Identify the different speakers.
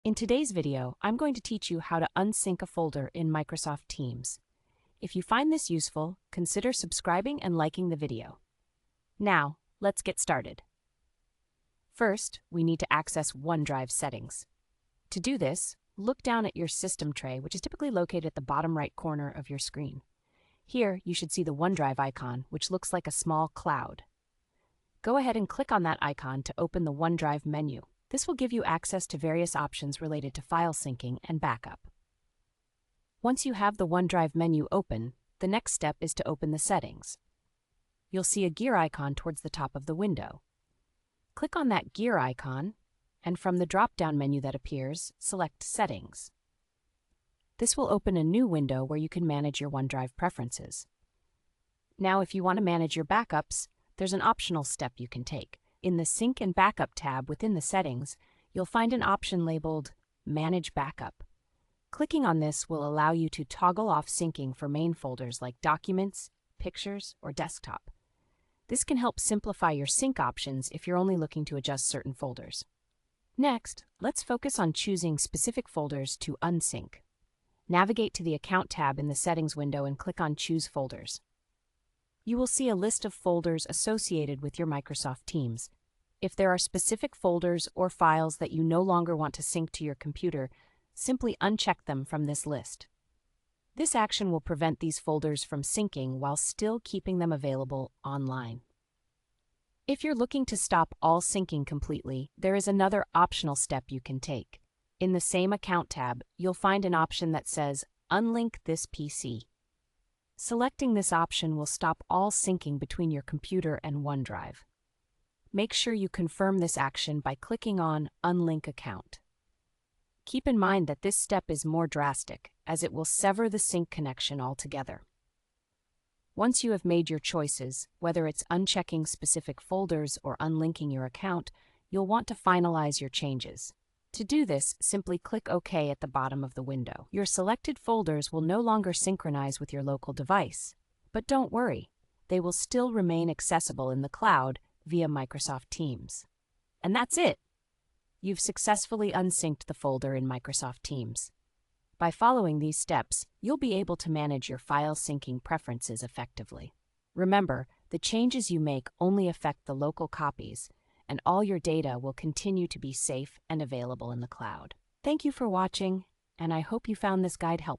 Speaker 1: In today's video, I'm going to teach you how to unsync a folder in Microsoft Teams. If you find this useful, consider subscribing and liking the video. Now, let's get started. First, we need to access OneDrive settings. To do this, look down at your system tray, which is typically located at the bottom right corner of your screen. Here, you should see the OneDrive icon, which looks like a small cloud. Go ahead and click on that icon to open the OneDrive menu. This will give you access to various options related to file syncing and backup. Once you have the OneDrive menu open, the next step is to open the settings. You'll see a gear icon towards the top of the window. Click on that gear icon, and from the drop-down menu that appears, select Settings. This will open a new window where you can manage your OneDrive preferences. Now, if you want to manage your backups, there's an optional step you can take. In the Sync and Backup tab within the settings, you'll find an option labeled Manage Backup. Clicking on this will allow you to toggle off syncing for main folders like Documents, Pictures, or Desktop. This can help simplify your sync options if you're only looking to adjust certain folders. Next, let's focus on choosing specific folders to unsync. Navigate to the Account tab in the Settings window and click on Choose Folders. You will see a list of folders associated with your Microsoft Teams. If there are specific folders or files that you no longer want to sync to your computer, simply uncheck them from this list. This action will prevent these folders from syncing while still keeping them available online. If you're looking to stop all syncing completely, there is another optional step you can take. In the same Account tab, you'll find an option that says Unlink this PC. Selecting this option will stop all syncing between your computer and OneDrive. Make sure you confirm this action by clicking on Unlink Account. Keep in mind that this step is more drastic, as it will sever the sync connection altogether. Once you have made your choices, whether it's unchecking specific folders or unlinking your account, you'll want to finalize your changes. To do this, simply click OK at the bottom of the window. Your selected folders will no longer synchronize with your local device. But don't worry, they will still remain accessible in the cloud via Microsoft Teams. And that's it! You've successfully unsynced the folder in Microsoft Teams. By following these steps, you'll be able to manage your file syncing preferences effectively. Remember, the changes you make only affect the local copies, and all your data will continue to be safe and available in the cloud. Thank you for watching, and I hope you found this guide helpful.